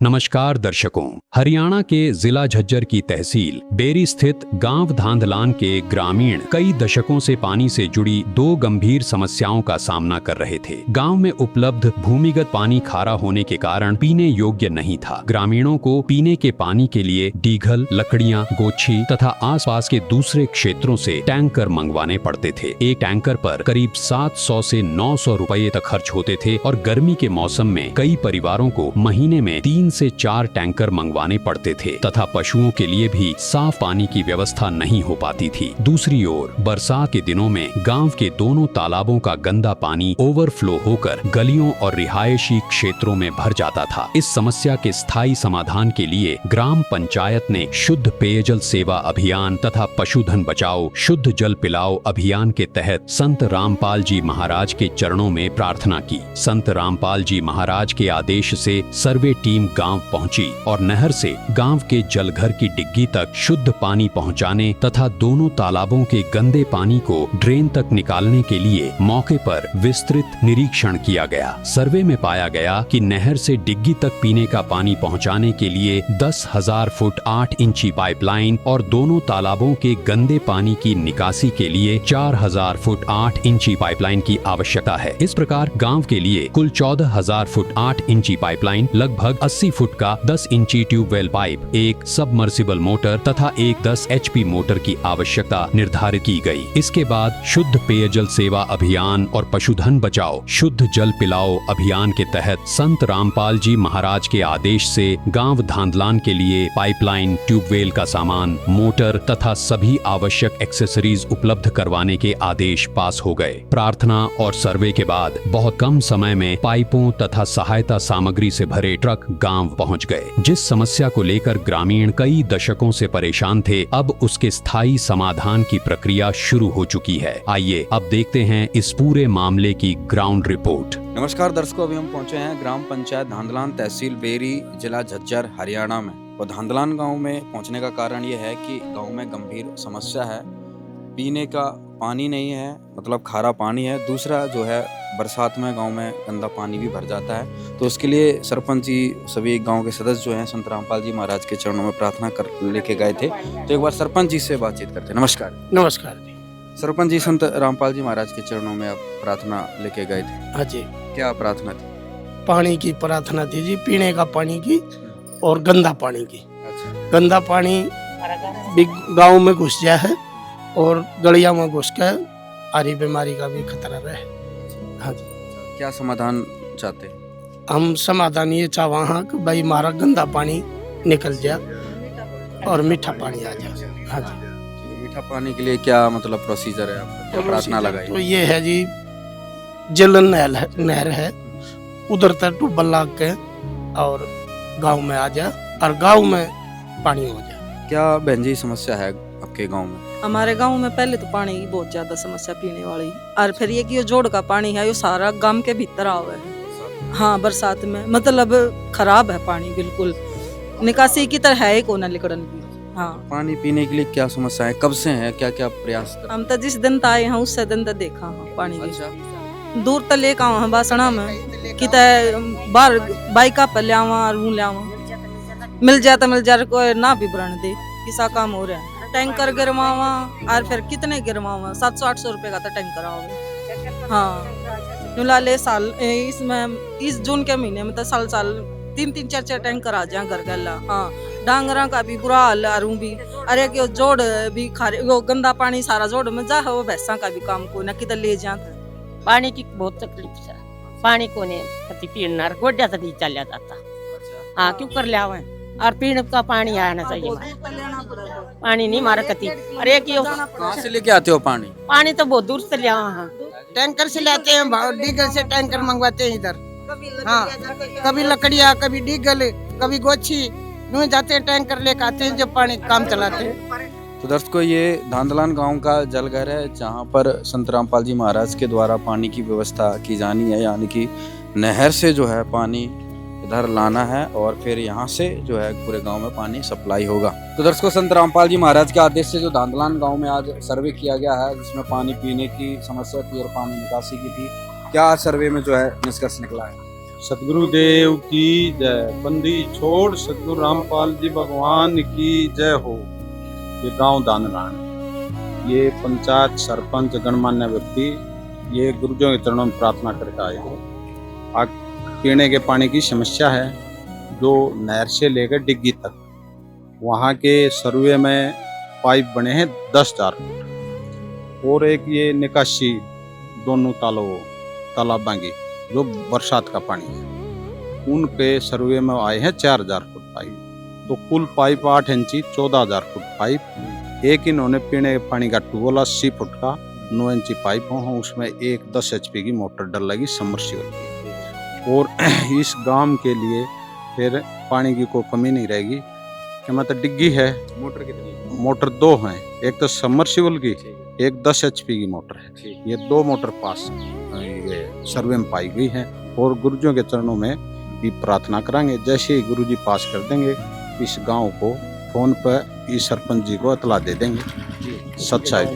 नमस्कार दर्शकों, हरियाणा के जिला झज्जर की तहसील बेरी स्थित गांव धांधलान के ग्रामीण कई दशकों से पानी से जुड़ी दो गंभीर समस्याओं का सामना कर रहे थे। गांव में उपलब्ध भूमिगत पानी खारा होने के कारण पीने योग्य नहीं था। ग्रामीणों को पीने के पानी के लिए डीघल, लकड़ियां, गोछी तथा आसपास के दूसरे क्षेत्रों से टैंकर मंगवाने पड़ते थे। एक टैंकर पर करीब 700 से 900 रुपए तक खर्च होते थे और गर्मी के मौसम में कई परिवारों को महीने में 3 से 4 टैंकर मंगवाने पड़ते थे तथा पशुओं के लिए भी साफ पानी की व्यवस्था नहीं हो पाती थी। दूसरी ओर बरसात के दिनों में गांव के दोनों तालाबों का गंदा पानी ओवरफ्लो होकर गलियों और रिहायशी क्षेत्रों में भर जाता था। इस समस्या के स्थायी समाधान के लिए ग्राम पंचायत ने शुद्ध पेयजल सेवा अभियान तथा पशुधन बचाओ शुद्ध जल पिलाओ अभियान के तहत संत रामपाल जी महाराज के चरणों में प्रार्थना की। संत रामपाल जी महाराज के आदेश से सर्वे टीम गांव पहुंची और नहर से गांव के जलघर की डिग्गी तक शुद्ध पानी पहुंचाने तथा दोनों तालाबों के गंदे पानी को ड्रेन तक निकालने के लिए मौके पर विस्तृत निरीक्षण किया गया। सर्वे में पाया गया कि नहर से डिग्गी तक पीने का पानी पहुंचाने के लिए 10,000 फुट 8 इंची पाइपलाइन और दोनों तालाबों के गंदे पानी की निकासी के लिए 4,000 फुट 8 इंची पाइपलाइन की आवश्यकता है। इस प्रकार गांव के लिए कुल 14,000 फुट 8 इंची पाइपलाइन, लगभग 80 फुट का 10 इंची ट्यूबवेल पाइप, एक सबमर्सिबल मोटर तथा एक 10 HP मोटर की आवश्यकता निर्धारित की गई। इसके बाद शुद्ध पेयजल सेवा अभियान और पशुधन बचाओ शुद्ध जल पिलाओ अभियान के तहत संत रामपाल जी महाराज के आदेश से गांव धांधलान के लिए पाइपलाइन, ट्यूबवेल का सामान, मोटर तथा सभी आवश्यक एक्सेसरीज उपलब्ध करवाने के आदेश पास हो गए। प्रार्थना और सर्वे के बाद बहुत कम समय में पाइपों तथा सहायता सामग्री से भरे ट्रक गांव पहुंच गए। जिस समस्या को लेकर ग्रामीण कई दशकों से परेशान थे, अब उसके स्थायी समाधान की प्रक्रिया शुरू हो चुकी है। आइए अब देखते हैं इस पूरे मामले की ग्राउंड रिपोर्ट। नमस्कार दर्शकों, अभी हम पहुंचे हैं ग्राम पंचायत धांधलान, तहसील बेरी, जिला झज्जर, हरियाणा में। और धांधलान गांव में पहुंचने का कारण ये है कि गांव में गंभीर समस्या है। पीने का पानी नहीं है, मतलब खारा पानी है। दूसरा जो है, बरसात में गांव में गंदा पानी भी भर जाता है। तो उसके लिए सरपंच जी, सभी गांव के सदस्य जो हैं, संत रामपाल जी महाराज के चरणों में प्रार्थना कर लेके गए थे। तो एक बार सरपंच जी से बातचीत करते हैं। नमस्कार। नमस्कार जी। सरपंच जी, संत रामपाल जी महाराज के चरणों में आप प्रार्थना लेके गए थे। हाँ जी, क्या प्रार्थना थी? पानी की प्रार्थना थी जी, पीने का पानी की और गंदा पानी की। अच्छा। गंदा पानी भी गांव में घुस गया है और गलिया में घुस के आरी बीमारी का भी खतरा रहे। हाँ जी। क्या समाधान चाहते? हम समाधान ये चाहवा हाँ कि भाई हमारा गंदा पानी निकल जाए और मीठा पानी आ जाए। हाँ जी। मीठा पानी के लिए क्या मतलब प्रोसीजर है आपका? क्या प्रार्थना लगाई? तो ये है जी, जलन नहर है, उधर तक टूबल लाग के और गांव में आ जाए और गांव में पानी हो जाए। क्या बहन जी समस्या है आपके गांव में? हमारे गांव में पहले तो पानी की बहुत ज्यादा समस्या पीने वाली, और फिर ये कि जोड़ का पानी है, ये सारा गांव के भीतर आवे है। हाँ, बरसात में मतलब खराब है पानी, बिल्कुल निकासी की तरह है को ना लिकड़न की। हाँ, पानी पीने के लिए क्या समस्या है? कब से है? क्या क्या प्रयास कर? हम तो जिस दिन आए हैं उससे दिन तक देखा हाँ पानी की। अच्छा। दूर तक लेकर आवा बासना में कि बाहर बाइका पर लियावा और लियावा, मिल जाए तो मिल जाए, कोई ना भी भरण दे, किसा काम हो रहा है। टैंकर गिरवावा और फिर कितने गिरवावा, 700-800 रुपए का तो टैंकर आओगे। हाँ, नुलाले साल इसमें इस जून के महीने में तो साल 3-3 4-4 टैंकर आ जाए घर गला। हाँ, डांगरा का भी बुरा हाल है भी। अरे कि जोड़ भी खारे, वो गंदा पानी सारा जोड़ में जा, वो भैंसा का भी काम को ना किधर ले जाता। पानी की बहुत तकलीफ है। पानी को नहीं कति पीना गोड्या तक चल जाता। हाँ, क्यों कर लिया हुआ है? और पीने का पानी आना चाहिए। पानी नहीं मारा कति। अरे कि कहाँ से लेके आते हो पानी? पानी तो बहुत दूर से लिया। हाँ, टैंकर से लाते हैं, डीगल से टैंकर मंगवाते हैं इधर। हाँ, कभी लकड़ियाँ, कभी डीगल, कभी गोछी, यूँ जाते हैं टैंकर लेकर आते हैं, जब पानी काम चलाते हैं। तो दर्शकों, ये धांधलान गांव का जलघर है, जहां पर संत रामपाल जी महाराज के द्वारा पानी की व्यवस्था की जानी है। यानी कि नहर से जो है पानी इधर लाना है और फिर यहाँ से जो है पूरे गांव में पानी सप्लाई होगा। तो दर्शकों, संत रामपाल जी महाराज के आदेश से जो धांधलान गांव में आज सर्वे किया गया है, जिसमें पानी पीने की समस्या थी और पानी निकासी की थी, क्या सर्वे में जो है निष्कर्ष निकला है? सतगुरुदेव की जय। बंदी छोड़ सतगुरु रामपाल जी भगवान की जय हो। ये गांव धांधलान, ये पंचायत सरपंच गणमान्य व्यक्ति ये गुरुजों के चरणों में प्रार्थना करके आए हैं। आज पीने के पानी की समस्या है, जो नहर से लेकर डिग्गी तक वहाँ के सर्वे में पाइप बने हैं 10,000 फुट, और एक ये निकासी दोनों तालाबों की जो बरसात का पानी है उनके सर्वे में आए हैं 4,000 फुट पाइप। तो कुल पाइप 8 इंची 14,000 फुट पाइप। एक इन्होंने पीने के पानी का ट्यूबवेल 80 फुट का 9 इंची पाइप हो, उसमें एक 10 HP की मोटर डल लगी सबमर्सिबल की। और इस गांव के लिए फिर पानी की कोई कमी नहीं रहेगी। कि मतलब डिग्गी है, मोटर कितनी? मोटर 2 हैं, एक तो सबमर्सिबल की, एक 10 HP की मोटर है। ये 2 मोटर पास ये सर्वे में पाई गई है। और गुरुजियों के चरणों में भी प्रार्थना करांगे, जैसे ही गुरुजी पास कर देंगे इस गांव को फोन पर इस सरपंच जी को इतला दे देंगे। सच्चाई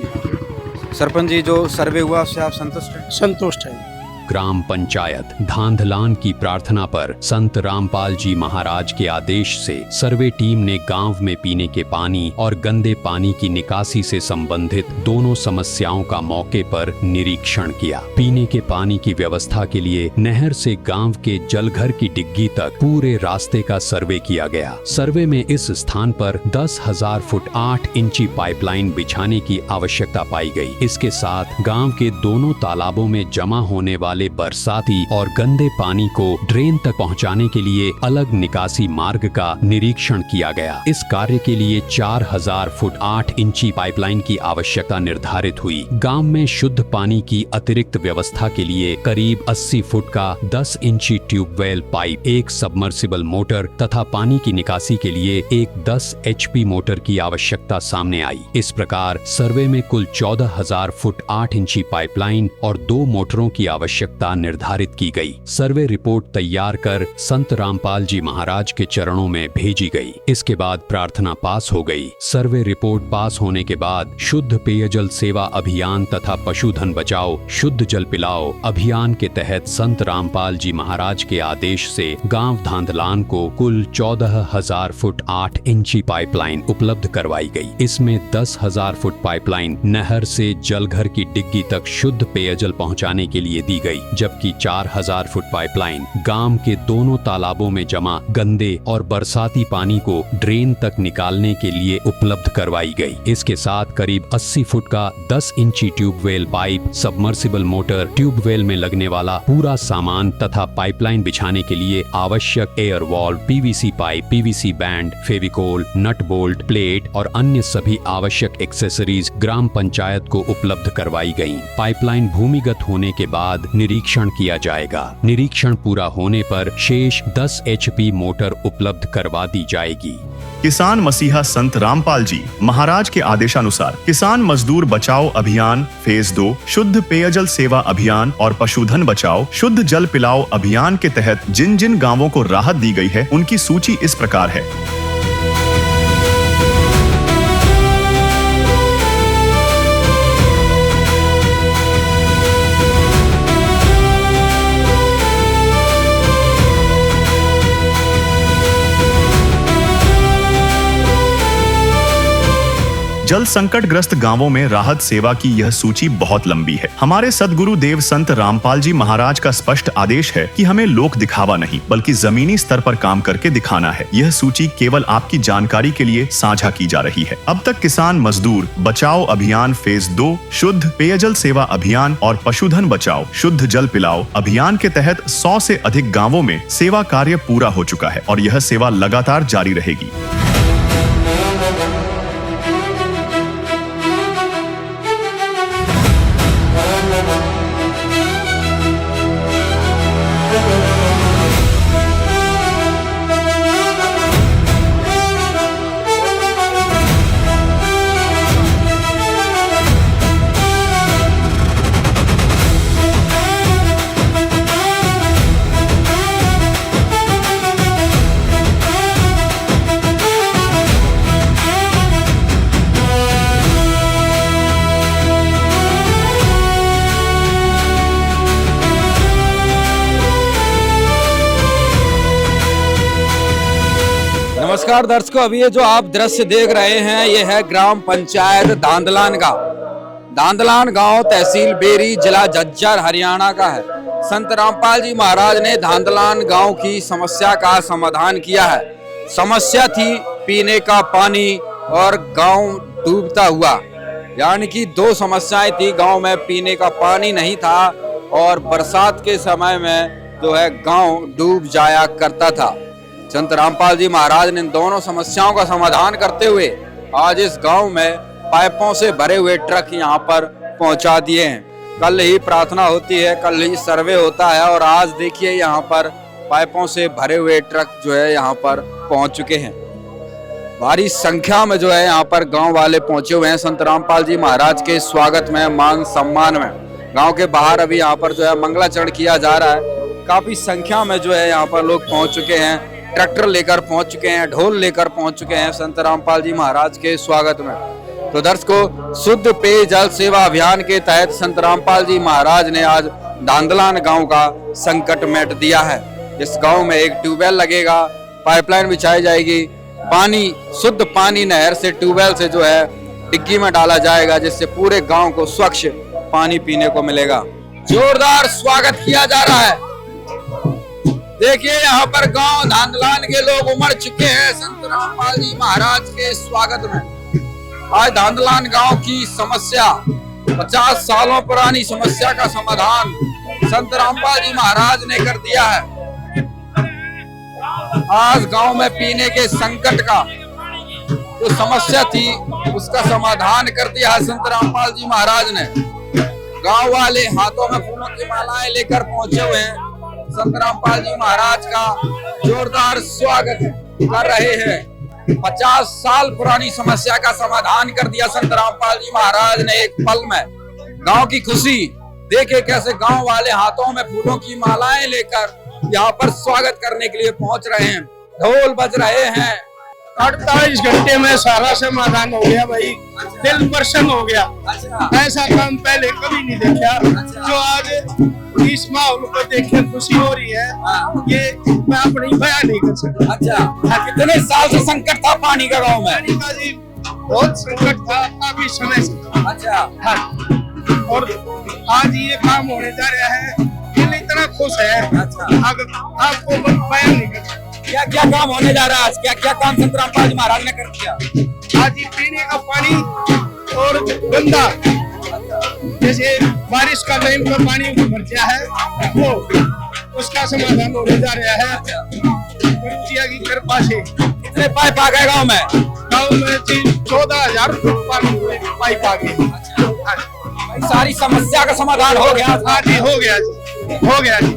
सरपंच जी, जो सर्वे हुआ उससे आप संतुष्ट हैं? संतुष्ट है। ग्राम पंचायत धांधलान की प्रार्थना पर संत रामपाल जी महाराज के आदेश से सर्वे टीम ने गांव में पीने के पानी और गंदे पानी की निकासी से संबंधित दोनों समस्याओं का मौके पर निरीक्षण किया। पीने के पानी की व्यवस्था के लिए नहर से गांव के जलघर की डिग्गी तक पूरे रास्ते का सर्वे किया गया। सर्वे में इस स्थान पर 10,000 फुट 8 इंची पाइपलाइन बिछाने की आवश्यकता पाई गई। इसके साथ गांव के दोनों तालाबों में जमा होने वाले बरसाती और गंदे पानी को ड्रेन तक पहुंचाने के लिए अलग निकासी मार्ग का निरीक्षण किया गया। इस कार्य के लिए 4,000 फुट 8 इंची पाइपलाइन की आवश्यकता निर्धारित हुई। गांव में शुद्ध पानी की अतिरिक्त व्यवस्था के लिए करीब 80 फुट का 10 इंची ट्यूबवेल पाइप, एक सबमर्सिबल मोटर तथा पानी की निकासी के लिए एक 10 HP मोटर की आवश्यकता सामने आई। इस प्रकार सर्वे में कुल 14,000 फुट 8 इंची पाइपलाइन और 2 मोटरों की आवश्यकता निर्धारित की गई। सर्वे रिपोर्ट तैयार कर संत रामपाल जी महाराज के चरणों में भेजी गई। इसके बाद प्रार्थना पास हो गई। सर्वे रिपोर्ट पास होने के बाद शुद्ध पेयजल सेवा अभियान तथा पशुधन बचाओ शुद्ध जल पिलाओ अभियान के तहत संत रामपाल जी महाराज के आदेश से गांव धांधलान को कुल 14,000 फुट 8 इंची पाइपलाइन उपलब्ध करवाई गई। इसमें 10,000 फुट पाइपलाइन नहर से जलघर की डिग्गी तक शुद्ध पेयजल पहुंचाने के लिए दी गई, जबकि 4,000 फुट पाइपलाइन गांव के दोनों तालाबों में जमा गंदे और बरसाती पानी को ड्रेन तक निकालने के लिए उपलब्ध करवाई गई। इसके साथ करीब 80 फुट का 10 इंची tubewell pipe, submersible motor, tubewell में लगने वाला पूरा सामान तथा पाइपलाइन बिछाने के लिए आवश्यक air valve, PVC pipe, PVC band, Fevicol, nut bolt, plate और अन्य सभी आवश्यक एक्सेसरीज ग्राम पंचायत को उपलब्ध करवाई गयी। पाइपलाइन भूमिगत होने के बाद निरीक्षण किया जाएगा। निरीक्षण पूरा होने पर शेष 10 HP मोटर उपलब्ध करवा दी जाएगी। किसान मसीहा संत रामपाल जी महाराज के आदेशानुसार किसान मजदूर बचाओ अभियान फेज 2, शुद्ध पेयजल सेवा अभियान और पशुधन बचाओ शुद्ध जल पिलाओ अभियान के तहत जिन जिन गांवों को राहत दी गई है उनकी सूची इस प्रकार है। जल संकट ग्रस्त गांवों में राहत सेवा की यह सूची बहुत लंबी है। हमारे सदगुरु देव संत रामपाल जी महाराज का स्पष्ट आदेश है कि हमें लोक दिखावा नहीं बल्कि जमीनी स्तर पर काम करके दिखाना है। यह सूची केवल आपकी जानकारी के लिए साझा की जा रही है। अब तक किसान मजदूर बचाओ अभियान फेज 2, शुद्ध पेयजल सेवा अभियान और पशुधन बचाओ शुद्ध जल पिलाओ अभियान के तहत 100 से अधिक गाँवों में सेवा कार्य पूरा हो चुका है और यह सेवा लगातार जारी रहेगी। नमस्कार दर्शकों, अभी ये जो आप दृश्य देख रहे हैं ये है ग्राम पंचायत धांधलान का। धांधलान गांव तहसील बेरी जिला झज्जर हरियाणा का है। संत रामपाल जी महाराज ने धांधलान गांव की समस्या का समाधान किया है। समस्या थी पीने का पानी और गांव डूबता हुआ, यानी कि दो समस्याएं थी। गांव में पीने का पानी नहीं था और बरसात के समय में जो है गांव डूब जाया करता था। संत रामपाल जी महाराज ने इन दोनों समस्याओं का समाधान करते हुए आज इस गांव में पाइपों से भरे हुए ट्रक यहां पर पहुंचा दिए हैं। कल ही प्रार्थना होती है, कल ही सर्वे होता है और आज देखिए यहां पर पाइपों से भरे हुए ट्रक जो है यहां पर पहुंच चुके हैं। भारी संख्या में जो है यहाँ पर गांव वाले पहुंचे हुए हैं संत रामपाल जी महाराज के स्वागत में, मान सम्मान में। गांव के बाहर अभी यहाँ पर जो है मंगलाचरण किया जा रहा है। काफी संख्या में जो है यहाँ पर लोग पहुंच चुके हैं, ट्रैक्टर लेकर पहुंच चुके हैं, ढोल लेकर पहुंच चुके हैं संत रामपाल जी महाराज के स्वागत में। तो दर्शकों, शुद्ध पेयजल सेवा अभियान के तहत संत रामपाल जी महाराज ने आज धांधलान गांव का संकट मेट दिया है। इस गांव में एक ट्यूबवेल लगेगा, पाइपलाइन बिछाई जाएगी, पानी शुद्ध पानी नहर से ट्यूबवेल से जो है डिग्गी में डाला जाएगा, जिससे पूरे गांव को स्वच्छ पानी पीने को मिलेगा। जोरदार स्वागत किया जा रहा है। देखिए यहाँ पर गांव धांधलान के लोग उमड़ चुके हैं संत रामपाल जी महाराज के स्वागत में। आज धांधलान गांव की समस्या 50 सालों पुरानी समस्या का समाधान संत रामपाल जी महाराज ने कर दिया है। आज गांव में पीने के संकट का जो समस्या थी उसका समाधान कर दिया है संत रामपाल जी महाराज ने। गांव वाले हाथों में फूलों की मालाएं लेकर पहुंचे हुए हैं। संत रामपाल जी महाराज का जोरदार स्वागत कर रहे हैं। 50 साल पुरानी समस्या का समाधान कर दिया संत रामपाल जी महाराज ने एक पल में। गांव की खुशी देखे कैसे गांव वाले हाथों में फूलों की मालाएं लेकर यहाँ पर स्वागत करने के लिए पहुंच रहे हैं। ढोल बज रहे हैं। 48 घंटे में सारा समाधान हो गया भाई, दिल प्रसन्न हो गया। ऐसा काम पहले कभी नहीं देखा। जो आज इस माहौल को देखे खुशी हो रही है, ये मैं अपनी बयान नहीं कर सकता। अच्छा, कितने साल से संकट था पानी का गाँव में? पानी का जी बहुत संकट था काफी समय से। अच्छा, हाँ, और आज ये काम होने जा रहा है, दिल इतना खुश है। अच्छा, आपको बयान नहीं कर सकता। क्या क्या काम होने जा रहा है आज? क्या क्या काम संत रामपाल जी महाराज ने कर दिया? आज ही पीने का पानी और गंदा, जैसे बारिश का टाइम पर पानी भर गया है वो, उसका समाधान होने जा रहा है गुरुजिया की कृपा से। कितने पाइप आ गए गाँव में? गाँव में 14,000 पाइप आ गए। सारी समस्या का समाधान हो गया? हाँ जी, हो गया जी, हो गया जी।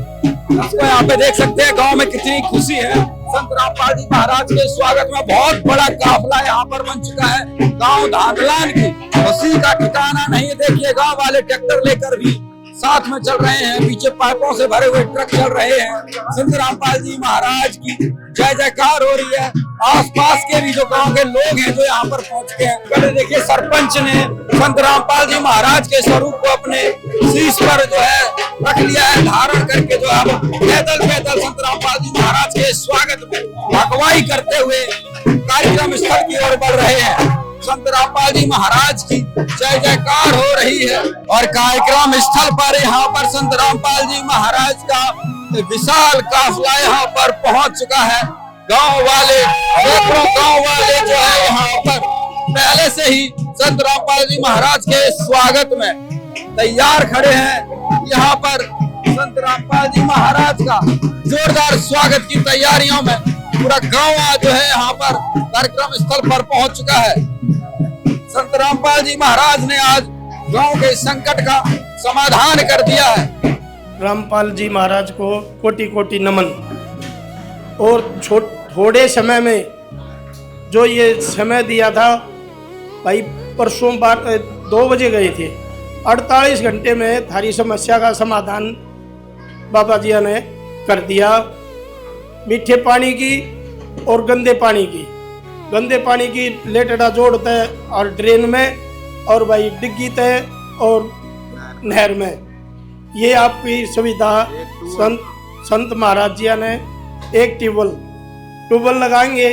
तो यहाँ पे देख सकते हैं गांव में कितनी खुशी है। संत रामपाल जी महाराज के स्वागत में बहुत बड़ा काफिला यहाँ पर बन चुका है। गांव धांधलान की खुशी का ठिकाना नहीं। देखिए गांव वाले ट्रैक्टर लेकर भी साथ में चल रहे हैं, पीछे पाइपों से भरे हुए ट्रक चल रहे हैं। संत रामपाल जी महाराज की जय जयकार हो रही है। आसपास के भी जो गांव के लोग हैं जो यहाँ पर पहुंच गए हैं। पहले देखिए सरपंच ने संत रामपाल जी महाराज के स्वरूप को अपने शीश पर जो है रख लिया है, धारण करके जो है पैदल पैदल संत रामपाल जी महाराज के स्वागत में अगुवाई करते हुए कार्यक्रम स्थल की ओर बढ़ रहे हैं। संत रामपाल जी महाराज की जय जयकार हो रही है और कार्यक्रम स्थल पर यहाँ पर संत रामपाल जी महाराज का विशाल काफिला यहाँ पर पहुंच चुका है। गांव वाले गांव वाले जो है यहाँ पर पहले से ही संत रामपाल जी महाराज के स्वागत में तैयार खड़े हैं। यहाँ पर संत रामपाल जी महाराज का जोरदार स्वागत की तैयारियों में पूरा गांव जो है यहाँ पर कार्यक्रम स्थल पर पहुंच चुका है। संत रामपाल जी महाराज ने आज गांव के संकट का समाधान कर दिया है। रामपाल जी महाराज को कोटि कोटि नमन। और थोड़े समय में जो ये समय दिया था भाई, परसों 2 बजे गए थे, 48 घंटे में थारी समस्या का समाधान बाबा जी ने कर दिया। मीठे पानी की और गंदे पानी की लेटड़ा जोड़ते है और ड्रेन में और भाई डिग्गी तय और नहर में। ये आपकी सुविधा संत महाराज जी ने एक ट्यूबवेल लगाएंगे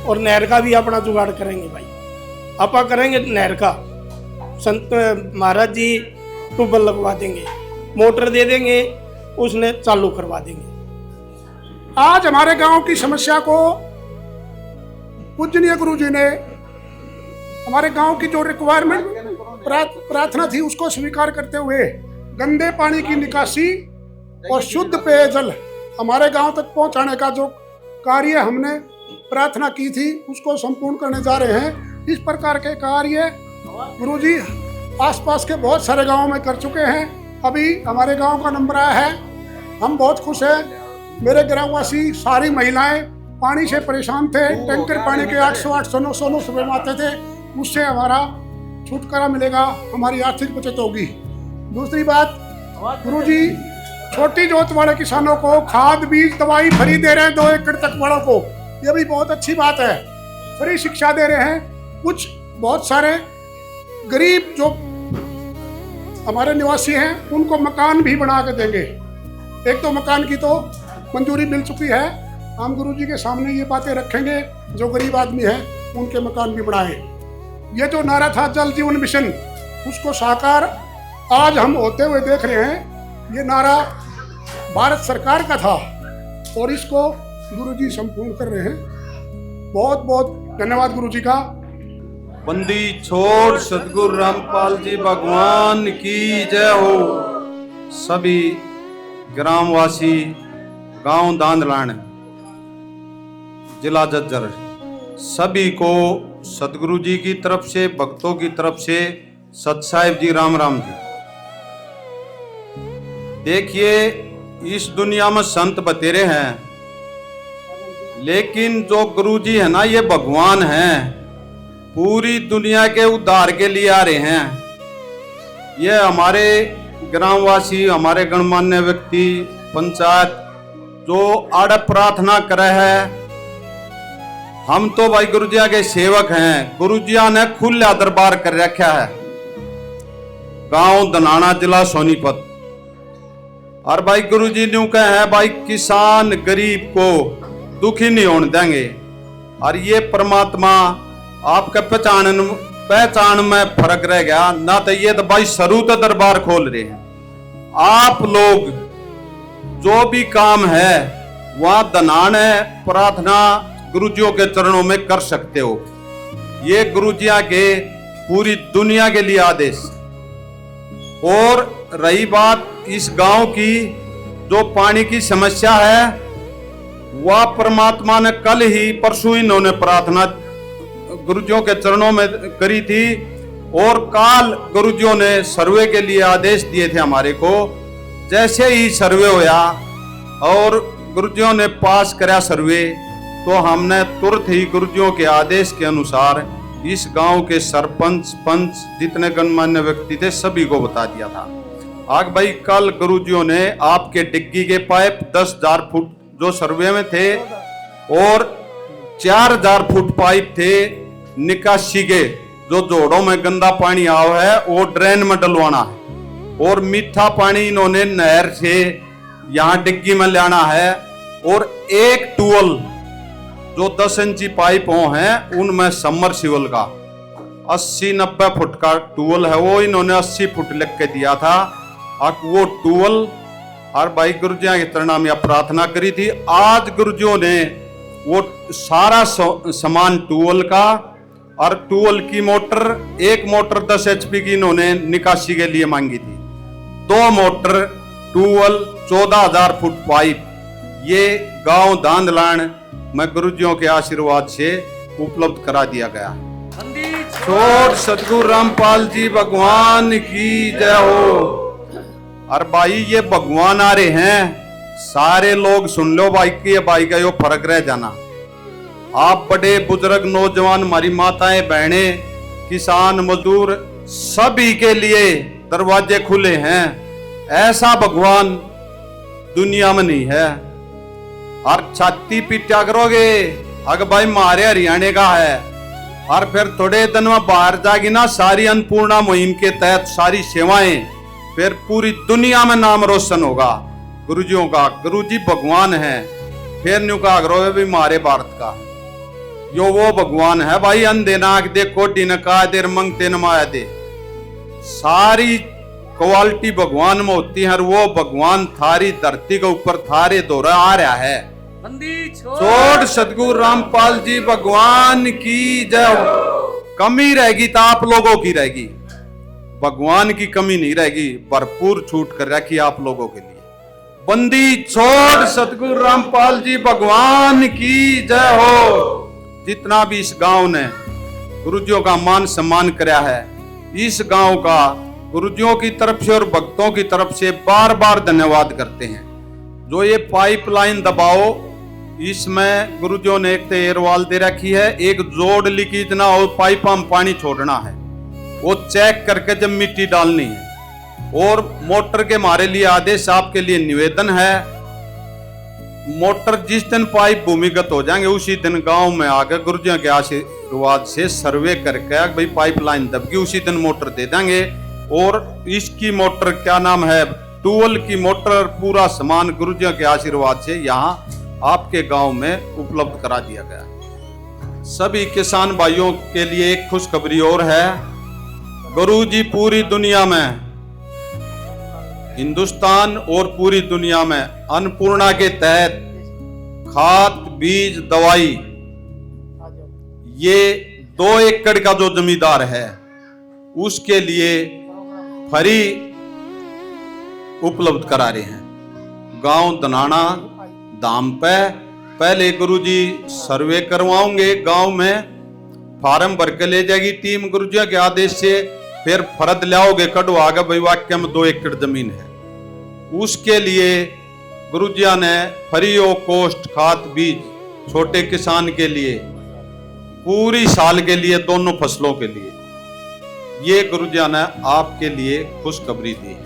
और नहर का भी अपना जुगाड़ करेंगे भाई। आपा करेंगे नहर का, संत महाराज जी ट्यूबवेल लगवा देंगे, मोटर दे देंगे, उसने चालू करवा देंगे। आज हमारे गांव की समस्या को पूजनीय गुरु जी ने हमारे गांव की जो रिक्वायरमेंट प्रार्थना थी उसको स्वीकार करते हुए गंदे पानी की निकासी और शुद्ध पेयजल हमारे गांव तक पहुंचाने का जो कार्य हमने प्रार्थना की थी उसको संपूर्ण करने जा रहे हैं। इस प्रकार के कार्य गुरु जी आसपास के बहुत सारे गांवों में कर चुके हैं। अभी हमारे गांव का नंबर आया है, हम बहुत खुश हैं। मेरे ग्रामवासी सारी महिलाएं पानी से परेशान थे, टैंकर पानी के 800 900 रुपये में आते थे, उससे हमारा छुटकारा मिलेगा, हमारी आर्थिक बचत होगी। दूसरी बात, गुरुजी छोटी जोत वाले किसानों को खाद बीज दवाई फ्री दे रहे हैं, 2 एकड़ तक वालों को, ये भी बहुत अच्छी बात है। फ्री शिक्षा दे रहे हैं। कुछ बहुत सारे गरीब जो हमारे निवासी हैं उनको मकान भी बना के देंगे। 1-2 मकान की तो मंजूरी मिल चुकी है। हम गुरुजी के सामने ये बातें रखेंगे, जो गरीब आदमी है उनके मकान भी बनाए। ये जो नारा था जल जीवन मिशन, उसको साकार आज हम होते हुए देख रहे हैं। ये नारा भारत सरकार का था और इसको गुरुजी संपूर्ण कर रहे हैं। बहुत बहुत धन्यवाद गुरुजी का। बंदी छोड़ सदगुरु रामपाल जी भगवान की जय हो। सभी ग्रामवासी, गांव दांदलान, जिला झज्जर, सभी को सदगुरु जी की तरफ से, भक्तों की तरफ से सत साहिब जी राम राम जी। देखिए, इस दुनिया में संत बतेरे हैं, लेकिन जो गुरु जी है ना, ये भगवान हैं, पूरी दुनिया के उद्धार के लिए आ रहे हैं। ये हमारे ग्रामवासी, हमारे गणमान्य व्यक्ति, पंचायत जो आड़ प्रार्थना करे है, हम तो भाई गुरुजिया के सेवक हैं। गुरुजिया ने खुला दरबार कर रखा है गांव दनाना, जिला सोनीपत। और भाई गुरुजी न्यू कहे हैं, भाई किसान गरीब को दुखी नहीं होने देंगे। और ये परमात्मा आपका पहचान में फर्क रह गया ना, तो ये तो भाई सरू तो दरबार खोल रहे हैं। आप लोग जो भी काम है वहां दनान है, प्रार्थना गुरुजियों के चरणों में कर सकते हो। ये गुरुजिया के पूरी दुनिया के लिए आदेश। और रही बात इस गांव की, जो पानी की समस्या है, वह परमात्मा ने कल ही परसों इन्होंने प्रार्थना गुरुजियों के चरणों में करी थी। और काल गुरुजियों ने सर्वे के लिए आदेश दिए थे हमारे को। जैसे ही सर्वे होया और गुरुजियों ने पास करा सर्वे, तो हमने तुरंत ही गुरुजियों के आदेश के अनुसार इस गांव के सरपंच, पंच, जितने गणमान्य व्यक्ति थे, सभी को बता दिया था। आग भाई कल गुरुजियों ने आपके डिग्गी के पाइप 10,000 फुट जो सर्वे में थे और 4,000 फुट पाइप थे निकासी के, जो जोड़ों में गंदा पानी आओ है वो ड्रेन में डलवाना है। और मीठा पानी इन्होंने नहर से यहाँ डिग्गी में लाना है। और एक टूल जो 10 इंची पाइप हो हैं, उनमें सबमर्सिबल का 80-90 फुट का टूल है, वो इन्होंने 80 फुट लिख के दिया था। अब वो टूल और भाई गुरुजिया के तरनाम या प्रार्थना करी थी। आज गुरुजियों ने वो सारा सामान टूल का और टूल की मोटर, एक मोटर 10 HP की इन्होंने निकासी के लिए मांगी थी, 2 मोटर, टूल, 14,000 फुट पाइप, ये गांव दांदलान में गुरुजियों के आशीर्वाद से उपलब्ध करा दिया गया। छोड़ सदगुरु रामपाल जी भगवान की जय हो। और भाई ये भगवान आ रहे हैं, सारे लोग सुन लो भाई की, भाई का यो फर्क रह जाना। आप बड़े बुजुर्ग, नौजवान, हमारी माताएं, बहने, किसान, मजदूर, सभी के लिए दरवाजे खुले हैं। ऐसा भगवान दुनिया में नहीं है। और छाती पीटा करोगे, अगर भाई मारे हरियाणा का है, और फिर थोड़े दिन में बाहर जाएगी ना, सारी अन्नपूर्णा मुहिम के तहत सारी सेवाएं, फिर पूरी दुनिया में नाम रोशन होगा गुरुजियों का। गुरुजी भगवान है। फिर न्यू का आग्रह भी मारे भारत का। यो वो भगवान है भाई, अंधे नाक दे, कोटी न का दे, मंगते न माया दे। सारी क्वालिटी भगवान में होती है और वो भगवान थारी धरती के ऊपर थारे दौरा आ रहा है। छोड़ सतगुरु रामपाल जी भगवान की जय। कमी रहेगी तो आप लोगों की रहेगी, भगवान की कमी नहीं रहेगी, भरपूर छूट कर रखी आप लोगों के लिए। बंदी छोड़ सतगुरु रामपाल जी भगवान की जय हो। जितना भी इस गांव ने गुरुजियों का मान सम्मान कराया है, इस गांव का गुरुजियों की तरफ से और भक्तों की तरफ से बार बार धन्यवाद करते हैं। जो ये पाइपलाइन दबाओ, इसमें गुरुजियों ने एक एयरवाल दे रखी है, एक जोड़ लिखी इतना और पाइप में पानी छोड़ना है, वो चेक करके जब मिट्टी डालनी है। और मोटर के हमारे लिए आदेश, आपके लिए निवेदन है, मोटर जिस दिन पाइप भूमिगत हो जाएंगे उसी दिन गांव में आकर गुरुजियों के आशीर्वाद से सर्वे करके भाई पाइपलाइन दबगी, उसी दिन मोटर दे देंगे। और इसकी मोटर क्या नाम है, ट्यूबवेल की मोटर, पूरा सामान गुरुजियों के आशीर्वाद से यहाँ आपके गांव में उपलब्ध करा दिया गया। सभी किसान भाइयों के लिए एक खुशखबरी और है, गुरुजी पूरी दुनिया में, हिंदुस्तान और पूरी दुनिया में अन्नपूर्णा के तहत खाद, बीज, दवाई, ये 2 एकड़ का जो जमींदार है उसके लिए फ्री उपलब्ध करा रहे हैं। गांव दनाना दाम पे पहले गुरुजी सर्वे करवाओगे, गांव में फार्म भर के ले जाएगी टीम गुरुजी के आदेश से, फिर फर्द लाओगे कटवा के भाई वाक्य में 2 एकड़ जमीन है, उसके लिए गुरुजिया ने फ्री ऑफ कॉस्ट खाद बीज छोटे किसान के लिए पूरी साल के लिए, दोनों फसलों के लिए, ये गुरुजिया ने आपके लिए खुशखबरी दी।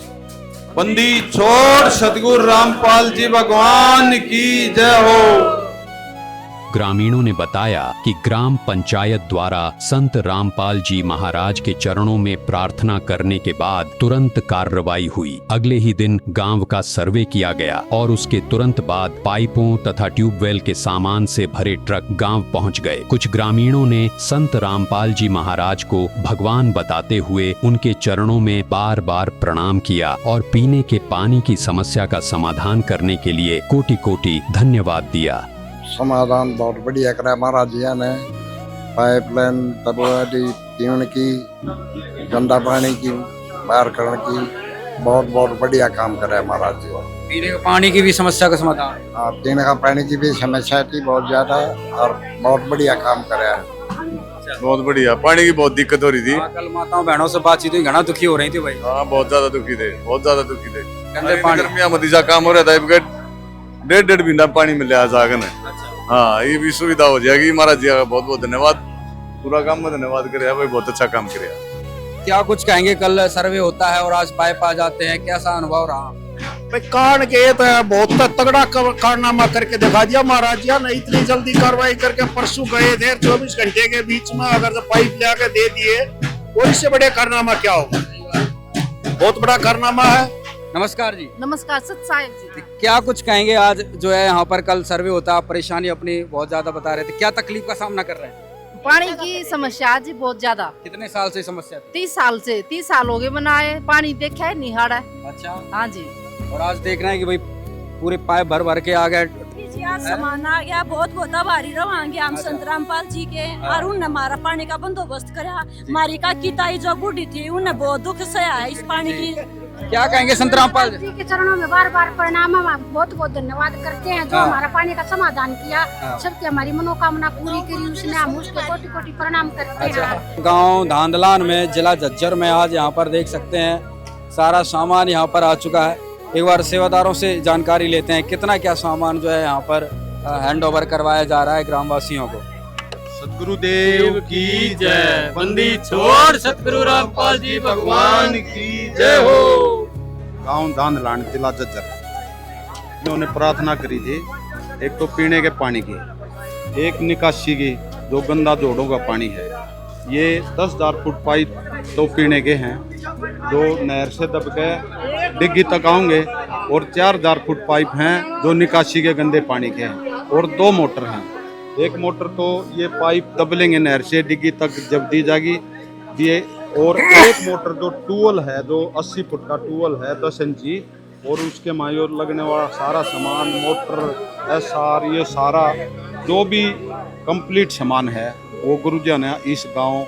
बंदी छोड़ सतगुरु रामपाल जी भगवान की जय हो। ग्रामीणों ने बताया कि ग्राम पंचायत द्वारा संत रामपाल जी महाराज के चरणों में प्रार्थना करने के बाद तुरंत कार्रवाई हुई। अगले ही दिन गांव का सर्वे किया गया और उसके तुरंत बाद पाइपों तथा ट्यूबवेल के सामान से भरे ट्रक गांव पहुंच गए। कुछ ग्रामीणों ने संत रामपाल जी महाराज को भगवान बताते हुए उनके चरणों में बार बार प्रणाम किया और पीने के पानी की समस्या का समाधान करने के लिए कोटि कोटि धन्यवाद दिया। समाधान बहुत बढ़िया करा महाराज जी ने, पाइपलाइन तबड़ी पीने की, गंदा पानी की बाहर करने की, बहुत बहुत बढ़िया काम करा है महाराज जी। पीने के पानी की भी समस्या का समाधान, हाँ, पीने का पानी की भी समस्या थी बहुत ज्यादा, और बहुत बढ़िया काम करा है। बहुत बढ़िया, पानी की बहुत दिक्कत हो रही थी। कल माताओं बहनों से बातचीत हुई, घना दुखी हो रही थी भाई। हाँ, बहुत ज्यादा दुखी थे, बहुत ज्यादा दुखी थे। गंदे पानी गर्मिया मतीजा काम हो रहा था, 1.5 बिंदा पानी मिल रहा है सागन है। हाँ, ये भी सुविधा हो जाएगी। महाराज जी का बहुत बहुत धन्यवाद, पूरा काम में धन्यवाद करे भाई, बहुत अच्छा काम करे। क्या कुछ कहेंगे, कल सर्वे होता है और आज पाइप आ जाते हैं, कैसा अनुभव रहा? भाई कारण के तो बहुत तगड़ा कारनामा करके दिखा दिया महाराज जी ने, इतनी जल्दी कार्रवाई करके। परसों गए थे 24 घंटे के बीच में अगर जो पाइप ले आके दे दिए, और इससे बड़े कारनामा क्या होगा, बहुत बड़ा कारनामा है। नमस्कार जी। नमस्कार सत साहेब जी। क्या कुछ कहेंगे, आज जो है यहाँ पर कल सर्वे होता है, परेशानी अपनी बहुत ज्यादा बता रहे थे, क्या तकलीफ का सामना कर रहे हैं? पानी की समस्या जी बहुत ज्यादा। कितने साल से समस्या थी? 30 साल से, 30 साल हो गए बनाए, पानी देखा है निहाड़ है। अच्छा, हाँ जी। और आज देख रहे हैं कि भाई पूरे पाइप भर भर के आ गए, सामान आ गया, बहुत बहुत आभारी रवांगे हम संत रामपाल जी के। और उनने हमारा पानी का बंदोबस्त करा। हमारी काकी ताई जो बूढ़ी थी, उन्हें बहुत दुख सहा है इस पानी की। क्या कहेंगे संत रामपाल जी के चरणों में बार बार प्रणाम, हम बहुत बहुत धन्यवाद करते हैं जो हमारा पानी का समाधान किया, सबकी हमारी मनोकामना पूरी करी उसने, हम उसको कोटि कोटि प्रणाम करते हैं। गाँव धांधलान में, जिला झज्जर में आज यहाँ पर देख सकते हैं सारा सामान यहाँ पर आ चुका है। एक बार सेवादारों से जानकारी लेते हैं, कितना क्या सामान जो है यहाँ पर हैंड ओवर करवाया जा रहा है ग्रामवासियों को। सतगुरुदेव की जय। बंदी छोड़ सतगुरु रामपाल जी भगवान की जय हो। गांव धांधलान जिला झज्जर, इन्होंने प्रार्थना करी थी, एक तो पीने के पानी की, एक निकासी की, जो गंदा जोड़ों का पानी है। ये 10,000 फुट पाइप तो पीने के हैं जो नहर से दब के डिग्गी तक आएंगे, और 4,000 फुट पाइप हैं जो निकासी के गंदे पानी के हैं, और 2 मोटर हैं। एक मोटर तो ये पाइप दबलेंगे नहर से डिग्गी तक जब दी जाएगी ये, और एक मोटर जो टूअल है जो 80 फुट का टूअल है 10 इंची, और उसके मायोर लगने वाला सारा सामान मोटर SR ये सारा जो भी कंप्लीट सामान है वो गुरुजी ने इस गांव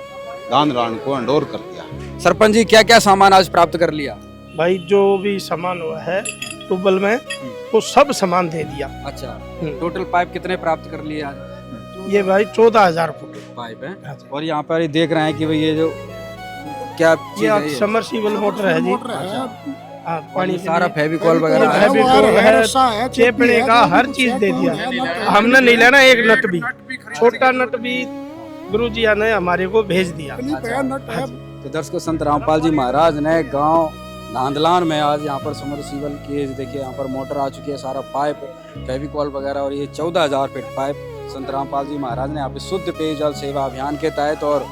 धांधलान को हैंडओवर कर दिया। सरपंच जी क्या क्या सामान आज प्राप्त कर लिया? भाई जो भी सामान हुआ है ट्यूबवेल में वो सब सामान दे दिया। अच्छा, टोटल पाइप कितने प्राप्त कर लिए आज? ये भाई 14,000 फुट पाइप है। और यहाँ पर ये देख रहे हैं कि भाई ये जो क्या चीज़ है, सबमर्सिबल मोटर है जी। हाँ, पानी सारा फेविकॉल वगैरह है, चेपने का हर चीज दे दिया। हमने नहीं लेना एक नट भी, छोटा नट भी गुरुजी ने हमारे को भेज दिया। तो दर्शकों, संत रामपाल जी महाराज ने गांव धांधलान में आज यहाँ पर सबमर्सिबल की, देखिए यहाँ पर मोटर आ चुकी है, सारा पाइप फेविकॉल वगैरह, और ये 14,000 फीट पाइप संत रामपाल जी महाराज ने यहाँ पे शुद्ध पेयजल सेवा अभियान के तहत और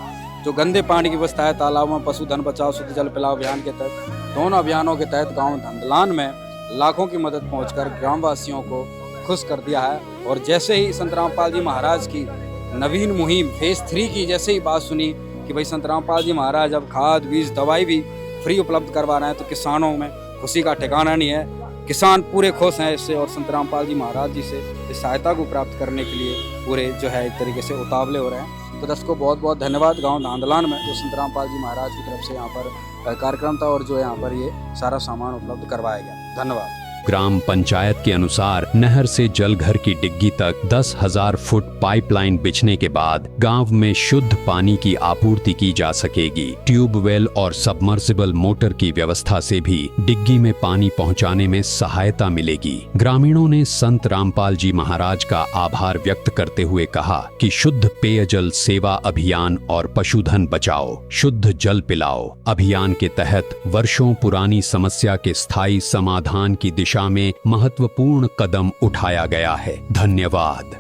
जो गंदे पानी की व्यवस्था है तालाबों में पशुधन बचाओ शुद्ध जल पिलाओ अभियान के तहत, दोनों अभियानों के तहत गांव धांधलान में लाखों की मदद पहुंचकर ग्रामवासियों को खुश कर दिया है। और जैसे ही संत रामपाल जी महाराज की नवीन मुहिम फेज 3 की जैसे ही बात सुनी कि भाई संत रामपाल जी महाराज अब खाद बीज दवाई भी फ्री उपलब्ध करवा रहे हैं, तो किसानों में खुशी का ठिकाना नहीं है। किसान पूरे खुश हैं इससे, और संत रामपाल जी महाराज जी से इस सहायता को प्राप्त करने के लिए पूरे जो है एक तरीके से उतावले हो रहे हैं। तो दर्शकों, बहुत बहुत धन्यवाद गांव धांधलान में जो संत रामपाल जी महाराज की तरफ से यहाँ पर कार्यक्रम था और जो यहाँ पर ये सारा सामान उपलब्ध करवाया गया। धन्यवाद। ग्राम पंचायत के अनुसार नहर से जलघर की डिग्गी तक 10,000 फुट पाइपलाइन बिछने के बाद गांव में शुद्ध पानी की आपूर्ति की जा सकेगी। ट्यूबवेल और सबमर्सिबल मोटर की व्यवस्था से भी डिग्गी में पानी पहुंचाने में सहायता मिलेगी। ग्रामीणों ने संत रामपाल जी महाराज का आभार व्यक्त करते हुए कहा कि शुद्ध पेयजल सेवा अभियान और पशुधन बचाओ शुद्ध जल पिलाओ अभियान के तहत वर्षों पुरानी समस्या के स्थायी समाधान की दिशा में महत्वपूर्ण कदम उठाया गया है। धन्यवाद।